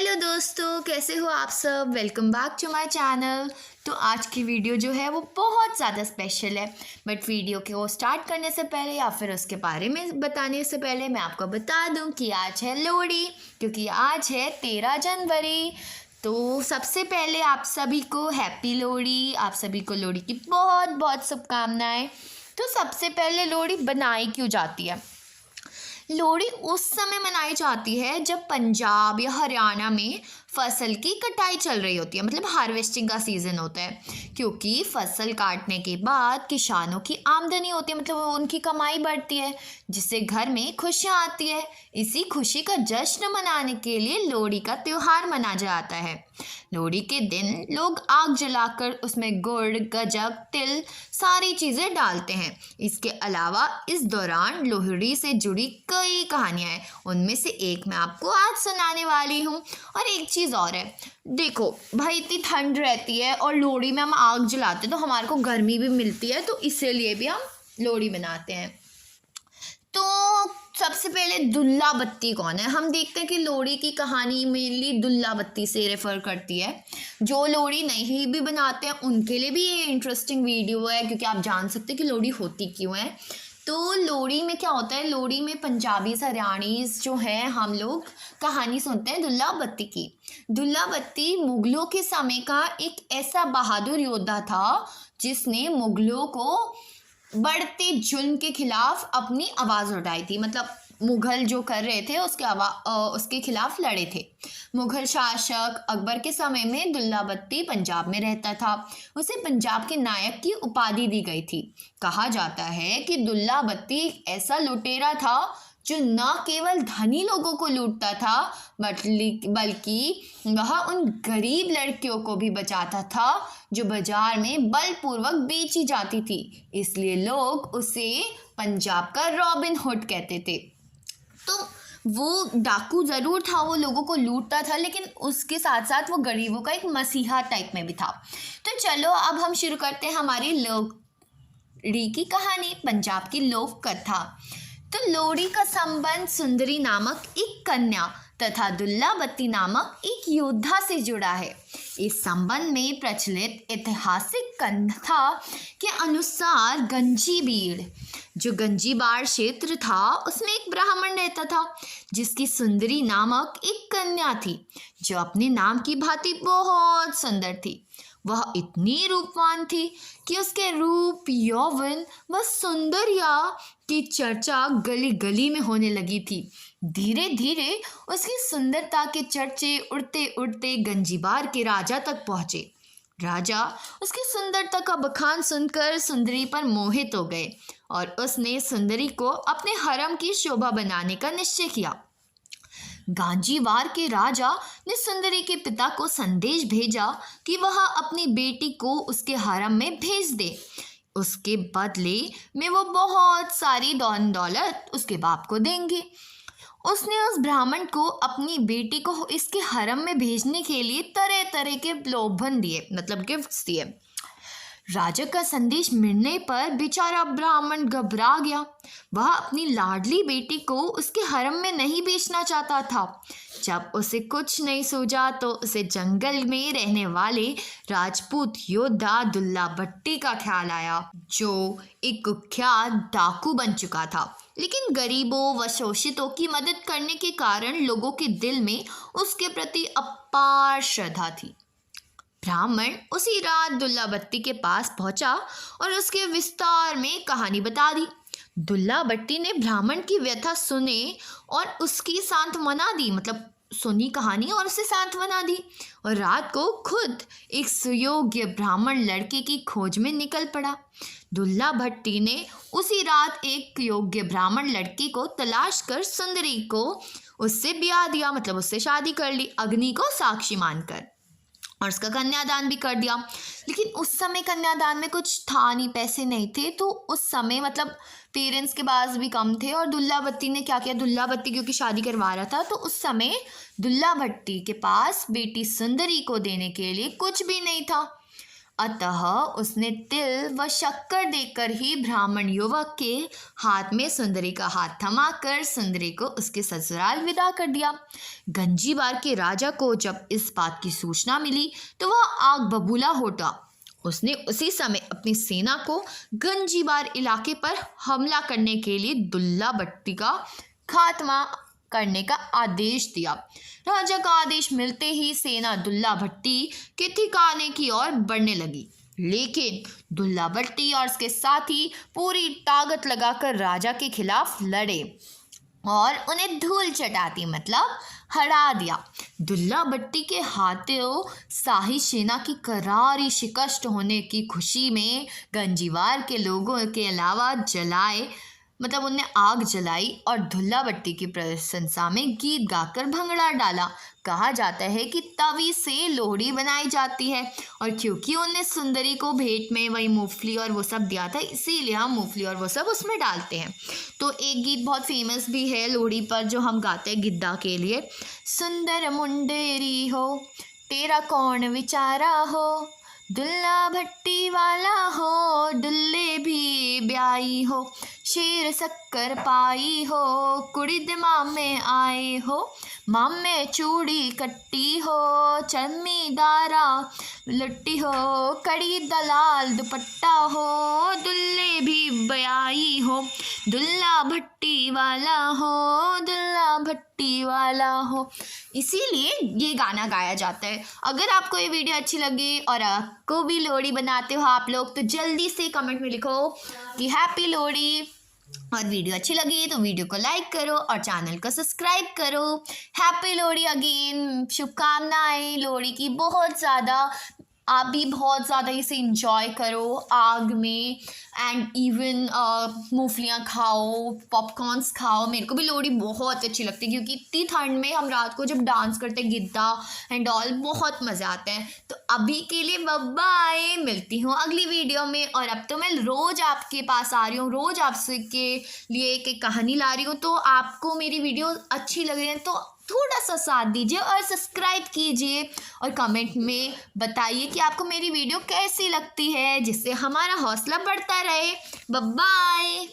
Hello दोस्तों, कैसे हो आप सब। Welcome back to my channel. तो आज की वीडियो जो है वो बहुत ज़्यादा स्पेशल है। बट वीडियो को स्टार्ट करने से पहले या फिर उसके बारे में बताने से पहले मैं आपको बता दूं कि आज है लोहड़ी, क्योंकि आज है 13 जनवरी। तो सबसे पहले आप सभी को हैप्पी लोहड़ी। आप सभी को लोहड़ी की बहुत बहुत शुभकामनाएं। तो सबसे पहले लोहड़ी बनाई क्यों जाती है। लोहड़ी उस समय मनाई जाती है जब पंजाब या हरियाणा में फसल की कटाई चल रही होती है, मतलब हार्वेस्टिंग का सीज़न होता है। क्योंकि फसल काटने के बाद किसानों की आमदनी होती है, मतलब उनकी कमाई बढ़ती है, जिससे घर में खुशियाँ आती है। इसी खुशी का जश्न मनाने के लिए लोहड़ी का त्यौहार मनाया जाता है। लोहड़ी के दिन लोग आग जलाकर उसमें गुड़, गज्जक, तिल सारी चीज़ें डालते हैं। इसके अलावा इस दौरान लोहड़ी से जुड़ी कई कहानियाँ हैं, उनमें से एक मैं आपको आज सुनाने वाली हूँ। और एक चीज़ और है, देखो भाई, इतनी ठंड रहती है और लोहड़ी में हम आग जलाते हैं तो हमारे को गर्मी भी मिलती है, तो इसीलिए भी हम लोहड़ी मनाते हैं। तो सबसे पहले दुल्ला बत्ती कौन है। हम देखते हैं कि लोहड़ी की कहानी मेनली दुल्ला बत्ती से रेफर करती है। जो लोहड़ी नहीं भी बनाते हैं उनके लिए भी ये इंटरेस्टिंग वीडियो है, क्योंकि आप जान सकते हैं कि लोहड़ी होती क्यों है। तो लोहड़ी में क्या होता है, लोहड़ी में पंजाबी हरियाणीज जो हैं, हम लोग कहानी सुनते हैं दुल्ला बत्ती की। दुल्ला बत्ती मुगलों के समय का एक ऐसा बहादुर योद्धा था जिसने मुगलों को बढ़ते जुल्म के खिलाफ अपनी आवाज़ उठाई थी। मतलब मुग़ल जो कर रहे थे उसके खिलाफ लड़े थे। मुग़ल शासक अकबर के समय में दुल्ला बत्ती पंजाब में रहता था। उसे पंजाब के नायक की उपाधि दी गई थी। कहा जाता है कि दुल्ला बत्ती ऐसा लुटेरा था जो न केवल धनी लोगों को लूटता था, बल्कि वह उन गरीब लड़कियों को भी बचाता था जो बाजार में बलपूर्वक बेची जाती थी। इसलिए लोग उसे पंजाब का रॉबिन हुड कहते थे। तो वो डाकू ज़रूर था, वो लोगों को लूटता था, लेकिन उसके साथ साथ वो गरीबों का एक मसीहा टाइप में भी था। तो चलो अब हम शुरू करते हैं हमारी लोहड़ी की कहानी, पंजाब की लोक कथा। तो लोहड़ी का संबंध सुंदरी नामक एक कन्या तथा दुल्ला बत्ती नामक एक योद्धा से जुड़ा है। इस संबंध में प्रचलित ऐतिहासिक कथा के अनुसार गंजीबीड़, जो गंजीबाड़ क्षेत्र था, उसमें एक ब्राह्मण रहता था जिसकी सुंदरी नामक एक कन्या थी जो अपने नाम की भांति बहुत सुंदर थी। वह इतनी रूपवान थी कि उसके रूप, यौवन व सौंदर्य की चर्चा गली गली में होने लगी थी। धीरे धीरे उसकी सुंदरता के चर्चे उड़ते उड़ते गंजीबार के राजा तक पहुँचे। राजा उसकी सुंदरता का बखान सुनकर सुंदरी पर मोहित हो गए और उसने सुंदरी को अपने हरम की शोभा बनाने का निश्चय किया। गांजीवार के राजा ने सुंदरी के पिता को संदेश भेजा कि वह अपनी बेटी को उसके हरम में भेज दे। उसके बदले में वो बहुत सारी धन दौलत उसके बाप को देंगे। उसने उस ब्राह्मण को अपनी बेटी को इसके हरम में भेजने के लिए तरह तरह के प्रलोभन दिए, मतलब गिफ्ट्स दिए। राजा का संदेश मिलने पर बेचारा ब्राह्मण घबरा गया। वह अपनी लाडली बेटी को उसके हरम में नहीं बेचना चाहता था। जब उसे कुछ नहीं सूझा तो उसे जंगल में रहने वाले राजपूत योद्धा दुल्ला भट्टी का ख्याल आया, जो एक कुख्यात डाकू बन चुका था, लेकिन गरीबों व शोषितों की मदद करने के कारण लोगों के दिल में उसके प्रति अपार श्रद्धा थी। ब्राह्मण उसी रात दुल्ला भट्टी के पास पहुंचा और उसके विस्तार में कहानी बता दी। दुल्ला भट्टी ने ब्राह्मण की व्यथा सुने और उसकी सांत्वना दी, मतलब सुनी कहानी और उसे सांत्वना दी, और रात को खुद एक सुयोग्य ब्राह्मण लड़के की खोज में निकल पड़ा। दुल्ला भट्टी ने उसी रात एक योग्य ब्राह्मण लड़की को तलाश कर सुंदरी को उससे ब्याह दिया, मतलब उससे शादी कर ली, अग्नि को साक्षी मानकर, और उसका कन्यादान भी कर दिया। लेकिन उस समय कन्यादान में कुछ था नहीं, पैसे नहीं थे, तो उस समय मतलब पेरेंट्स के पास भी कम थे। और दुल्ला भट्टी ने क्या किया, दुल्ला भट्टी क्योंकि शादी करवा रहा था, तो उस समय दुल्ला भट्टी के पास बेटी सुंदरी को देने के लिए कुछ भी नहीं था। अतः उसने तिल व शक्कर देकर ही ब्राह्मण युवक के हाथ में सुंदरी का हाथ थमाकर सुंदरी को उसके ससुराल विदा कर दिया। गंजीबार के राजा को जब इस बात की सूचना मिली तो वह आग बबूला हो उठा। उसने उसी समय अपनी सेना को गंजीबार इलाके पर हमला करने के लिए दुल्ला भट्टी का खात्मा करने का आदेश दिया। राजा का आदेश मिलते ही सेना दुल्ला भट्टी के ठिकाने की ओर बढ़ने लगी, लेकिन दुल्ला भट्टी और उसके साथी पूरी ताकत लगाकर राजा के खिलाफ लड़े और उन्हें धूल चटाती मतलब हरा दिया। दुल्ला भट्टी के हाथों शाही सेना की करारी शिकस्त होने की खुशी में गंजीबार के लोगों के अलावा उनने आग जलाई और दुल्ला भट्टी की प्रशंसा में गीत गाकर भंगड़ा डाला। कहा जाता है कि तवी से लोहड़ी बनाई जाती है और क्योंकि उन्हें सुंदरी को भेंट में वही मूंगफली और वो सब दिया था, इसीलिए हम मूंगफली और वो सब उसमें डालते हैं। तो एक गीत बहुत फेमस भी है लोहड़ी पर जो हम गाते हैं गिद्दा के लिए, सुंदर मुंडेरी हो तेरा कौन विचारा हो, दुल्ला भट्टी वाला हो दुल्ले भी ब्याई हो, शेर शक्कर पाई हो कुड़ी मामे आए हो, मामे चूड़ी कट्टी हो चम्मीदारा लुट्टी हो, कड़ी दलाल दुपट्टा हो दुल्ले भी ब्याई हो, दुल्ला भट्टी वाला हो दुल्ला भट्टी वाला हो। इसीलिए ये गाना गाया जाता है। अगर आपको ये वीडियो अच्छी लगी और आपको भी लोहड़ी बनाते हो आप लोग तो जल्दी से कमेंट में लिखो कि हैप्पी लोहड़ी। और वीडियो अच्छी लगी तो वीडियो को लाइक करो और चैनल को सब्सक्राइब करो। हैप्पी लोहड़ी अगेन, शुभकामनाएं लोहड़ी की बहुत ज़्यादा। आप भी बहुत ज़्यादा इसे इंजॉय करो आग में एंड इवन मूंगफलियाँ खाओ, पॉपकॉर्न्स खाओ। मेरे को भी लोहड़ी बहुत अच्छी लगती है क्योंकि इतनी ठंड में हम रात को जब डांस करते हैं गिद्दा एंड ऑल बहुत मज़े आते हैं। तो अभी के लिए बाय, मिलती हूँ अगली वीडियो में। और अब तो मैं रोज़ आपके पास आ रही हूँ, रोज़ आपसे के लिए एक कहानी ला रही हूँ। तो आपको मेरी वीडियो अच्छी लग रही है तो थोड़ा सा साथ दीजिए और सब्सक्राइब कीजिए और कमेंट में बताइए कि आपको मेरी वीडियो कैसी लगती है, जिससे हमारा हौसला बढ़ता रहे। बाय।